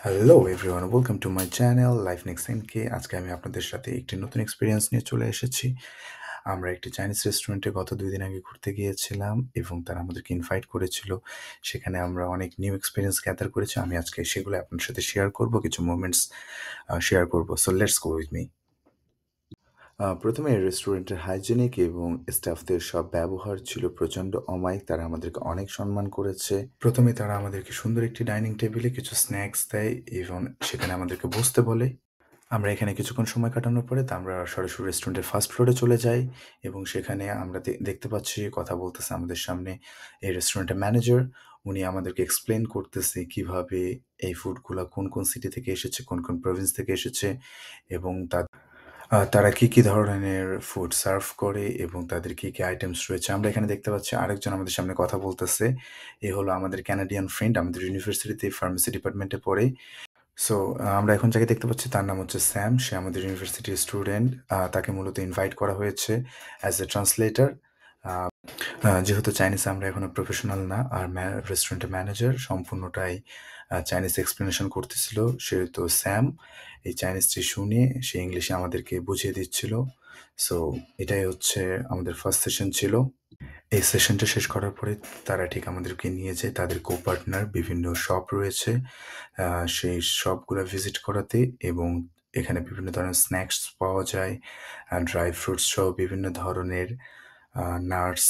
Hello everyone, welcome to my channel life next MK. আজকে আমি আপনাদের সাথে একটি নতুন এক্সপিরিয়েন্স নিয়ে চলে এসেছি। আমরা একটি চাইনিজ রেস্টুরেন্টে গত ২ দিন আগে ঘুরতে গিয়েছিলাম এবং তারা আমাদেরকে ইনভাইট করেছিল। সেখানে আমরা অনেক নিউ এক্সপেরিয়েন্স গ্যাদার করেছি। আমি আজকে সেগুলো আপনার সাথে শেয়ার করব, কিছু মোমেন্টস শেয়ার করব। So let's go with me. প্রথমে রেস্টুরেন্টের হাইজেনিক এবং স্টাফদের সব ব্যবহার ছিল প্রচণ্ড অমায়িক। তারা আমাদেরকে অনেক সম্মান করেছে। প্রথমে তারা আমাদেরকে সুন্দর একটি ডাইনিং টেবিলে কিছু স্ন্যাক্স দেয় এবং সেখানে আমাদেরকে বসতে বলে। আমরা এখানে কিছুক্ষণ সময় কাটানোর পরে আমরা সরাসরি রেস্টুরেন্টের ফার্স্ট ফ্লোরে চলে যাই এবং সেখানে আমরা দেখতে পাচ্ছি কথা বলতেছে আমাদের সামনে এই রেস্টুরেন্টের ম্যানেজার। উনি আমাদেরকে এক্সপ্লেন করতেছে কিভাবে এই ফুডগুলা কোন, কোন সিটি থেকে এসেছে, কোন, কোন প্রভিন্স থেকে এসেছে এবং তারা কি ধরনের ফুড সার্ভ করে এবং তাদের কি আইটেমস রয়েছে। আমরা এখানে দেখতে পাচ্ছি আরেকজন আমাদের সামনে কথা বলতেছে। এ হলো আমাদের কানাডিয়ান ফ্রেন্ড, আমাদের ইউনিভার্সিটিতে ফার্মেসি ডিপার্টমেন্টে পড়ে। সো আমরা এখন যাকে দেখতে পাচ্ছি তার নাম হচ্ছে স্যাম। সে আমাদের ইউনিভার্সিটির স্টুডেন্ট। তাকে মূলত ইনভাইট করা হয়েছে অ্যাজ এ ট্রান্সলেটর। আ যেহেতু চাইনিজে আমরা এখনো প্রফেশনাল না, আর রেস্টুরেন্টের ম্যানেজার সম্পূর্ণটাই চাইনিজ এক্সপ্লেনেশন করতেছিল। সেহেতু স্যাম এই চাইনিজটি শুনে সে ইংলিশে আমাদেরকে বুঝিয়ে দিচ্ছিল। সো এটাই হচ্ছে আমাদের ফার্স্ট সেশন ছিল। এই সেশনটা শেষ করার পরে তারা ঠিক আমাদেরকে নিয়ে যায় তাদের কো-পার্টনার বিভিন্ন শপ রয়েছে। সেই শপগুলা ভিজিট করাতে এবং এখানে বিভিন্ন ধরনের স্ন্যাকস পাওয়া যায়। ড্রাই ফ্রুটস সহ বিভিন্ন ধরনের নাটস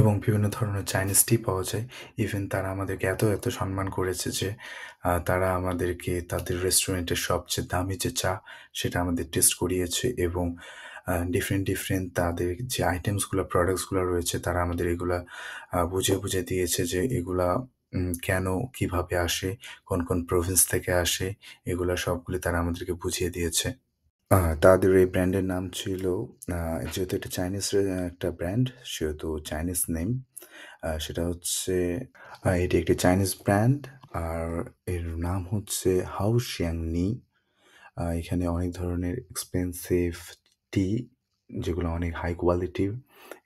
এবং বিভিন্ন ধরনের চাইনিজ টি পাওয়া যায়। ইভেন তারা আমাদেরকে এত সম্মান করেছে যে তারা আমাদেরকে তাদের রেস্টুরেন্টের সবচেয়ে দামি যে চা সেটা আমাদের টেস্ট করিয়েছে এবং ডিফারেন্ট তাদের যে আইটেমসগুলা, প্রোডাক্টসগুলা রয়েছে তারা আমাদের এগুলা বুঝিয়ে দিয়েছে যে এগুলা কেন, কিভাবে আসে, কোন প্রভিন্স থেকে আসে, এগুলা সবগুলি তারা আমাদেরকে বুঝিয়ে দিয়েছে। তাদের এই ব্র্যান্ডের নাম ছিল যেহেতু এটা চাইনিজ একটা ব্র্যান্ড, সেহেতু চাইনিজ নেম। সেটা হচ্ছে এটি একটি চাইনিজ ব্র্যান্ড। আর এর নাম হচ্ছে হাও শিয়াংনি। এখানে অনেক ধরনের এক্সপেনসিভ টি যেগুলো অনেক হাই কোয়ালিটির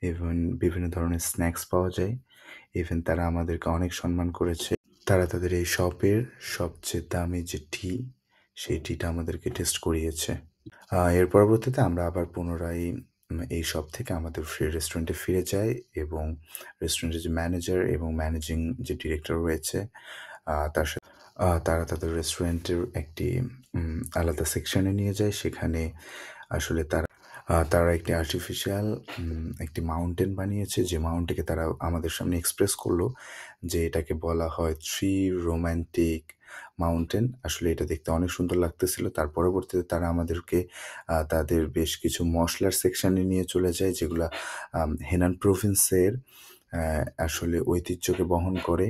এবং বিভিন্ন ধরনের স্ন্যাক্স পাওয়া যায়। ইভেন তারা আমাদেরকে অনেক সম্মান করেছে। তারা তাদের এই শপের সবচেয়ে দামি যে টি, সেই টিটা আমাদেরকে টেস্ট করিয়েছে। এর পরবর্তীতে আমরা আবার পুনরায় এই শপ থেকে আমাদের রেস্টুরেন্টে ফিরে যাই এবং রেস্টুরেন্টের যে ম্যানেজার এবং ম্যানেজিং যে ডিরেক্টর রয়েছে, তার সাথে তারা তাদের রেস্টুরেন্টের একটি আলাদা সেকশনে নিয়ে যায়। সেখানে আসলে তারা একটি আর্টিফিশিয়াল একটি মাউন্টেন বানিয়েছে, যে মাউন্টেনকে তারা আমাদের সামনে এক্সপ্রেস করলো যে এটাকে বলা হয় থ্রি রোমান্টিক মাউন্টেন। আসলে এটা দেখতে অনেক সুন্দর লাগতেছিল। তার পরবর্তীতে তারা আমাদেরকে তাদের বেশ কিছু মসলার সেকশনে নিয়ে চলে যায়, যেগুলা হেনান প্রভিন্সের আসলে ঐতিহ্যকে বহন করে।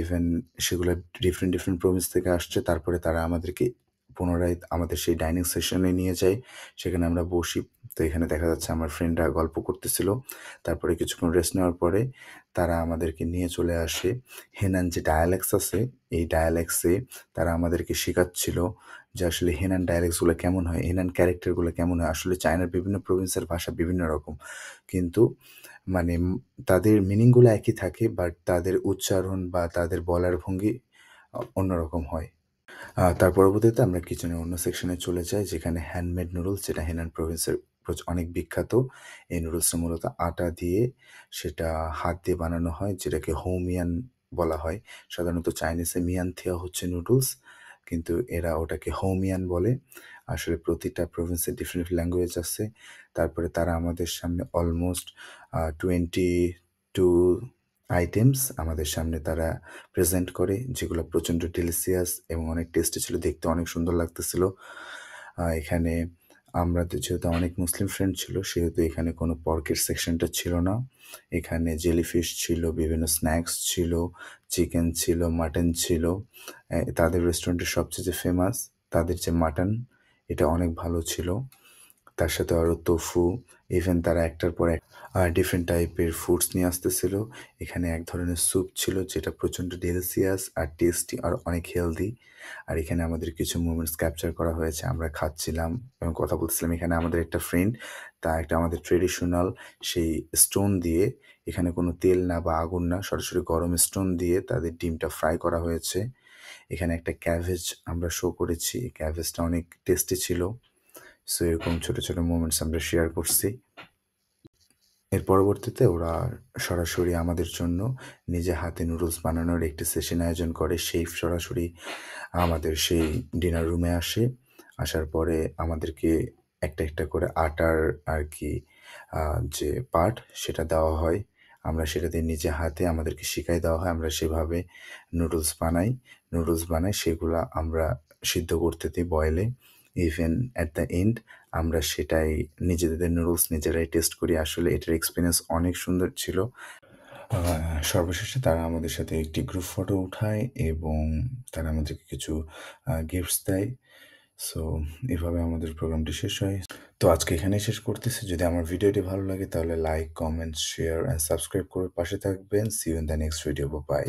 ইভেন সেগুলা ডিফারেন্ট প্রভিন্স থেকে আসছে। তারপরে তারা আমাদেরকে পুনরায় আমাদের সেই ডাইনিং সেশনে নিয়ে যায়। সেখানে আমরা বসি। তো এখানে দেখা যাচ্ছে আমার ফ্রেন্ডরা গল্প করতেছিল। তারপরে কিছুক্ষণ রেস্ট নেওয়ার পরে তারা আমাদেরকে নিয়ে চলে আসে হেনান যে ডায়ালেক্টস আছে, এই ডায়ালেক্টসে তারা আমাদেরকে শেখাচ্ছিল যে আসলে হেনান ডায়ালেক্টসগুলো কেমন হয়, হেনান ক্যারেক্টারগুলো কেমন হয়। আসলে চায়নার বিভিন্ন প্রভিন্সের ভাষা বিভিন্ন রকম। কিন্তু মানে তাদের মিনিংগুলো একই থাকে, বাট তাদের উচ্চারণ বা তাদের বলার ভঙ্গি অন্যরকম হয়। তার পরবর্তীতে আমরা কিচেনের অন্য সেকশনে চলে যাই, যেখানে হ্যান্ডমেড নুডলস, যেটা হেনান প্রভিন্সের অনেক বিখ্যাত। এই নুডলসটা মূলত আটা দিয়ে সেটা হাত দিয়ে বানানো হয়, যেটাকে হোমিয়ান বলা হয়। সাধারণত চাইনিজে মিয়ান থিয়া হচ্ছে নুডলস, কিন্তু এরা ওটাকে হোমিয়ান বলে। আসলে প্রতিটা প্রভিন্সে ডিফারেন্ট ল্যাঙ্গুয়েজ আছে। তারপরে তারা আমাদের সামনে অলমোস্ট 22 আইটেমস আমাদের সামনে তারা প্রেজেন্ট করে, যেগুলো প্রচণ্ড ডেলিসিয়াস এবং অনেক টেস্টি ছিল। দেখতে অনেক সুন্দর লাগতেছিল। এখানে আমাদের যেহেতু অনেক মুসলিম ফ্রেন্ড ছিল, সেহেতু এখানে কোনো পর্কের সেকশনটা ছিল না। এখানে জেলিফিশ ছিল, বিভিন্ন স্ন্যাক্স ছিল, চিকেন ছিল, মাটন ছিল। তাদের রেস্টুরেন্টের সবচেয়ে যে ফেমাস, তাদের যে মাটন, এটা অনেক ভালো ছিল। তার সাথে আরও তোফু। ইভেন তারা একটার পর এক ডিফারেন্ট টাইপের ফুডস নিয়ে আসতেছিল। এখানে এক ধরনের স্যুপ ছিল, যেটা প্রচণ্ড ডেলিসিয়াস আর টেস্টি আর অনেক হেলদি। আর এখানে আমাদের কিছু মোমেন্টস ক্যাপচার করা হয়েছে। আমরা খাচ্ছিলাম এবং কথা বলতেছিলাম। এখানে আমাদের একটা ফ্রেন্ড, তা একটা আমাদের ট্রেডিশনাল সেই স্টোন দিয়ে, এখানে কোনো তেল না বা আগুন না, সরাসরি গরম স্টোন দিয়ে তাদের ডিমটা ফ্রাই করা হয়েছে এখানে একটা ক্যাবেজ আমরা শো করেছি। ক্যাবেজটা অনেক টেস্টি ছিল। সো এরকম ছোট, ছোট মোমেন্টস আমরা শেয়ার করছি। এর পরবর্তীতে ওরা সরাসরি আমাদের জন্য নিজে হাতে নুডলস বানানোর একটি সেশন আয়োজন করে। শেফ সরাসরি আমাদের সেই ডিনার রুমে আসে। আসার পরে আমাদেরকে একটা, একটা করে আটার আরকি যে পার্ট সেটা দেওয়া হয়। আমরা সেটা দিয়ে নিজে হাতে আমাদেরকে শিখাই দেওয়া হয়। আমরা সেভাবে নুডলস বানাই। নুডলস বানাই সেগুলা আমরা সিদ্ধ করতে দিই বয়েলে। ইভেন এট দ্য এন্ড আমরা সেটাই নিজেদের নুডলস নিজেরাই টেস্ট করি। আসলে এটার এক্সপেরিয়েন্স অনেক সুন্দর ছিল। আ সর্বশেষে তারা আমাদের সাথে একটি গ্রুপ ফটো উঠায় এবং তারা আমাদেরকে কিছু গিফটস দেয়। সো এভাবে আমাদের প্রোগ্রামটি শেষ হয়। তো আজকে এখানেই শেষ করতেছি। যদি আমার ভিডিওটি ভালো লাগে তাহলে like, comment, share and subscribe করে পাশে থাকবেন। See you in the next video. By.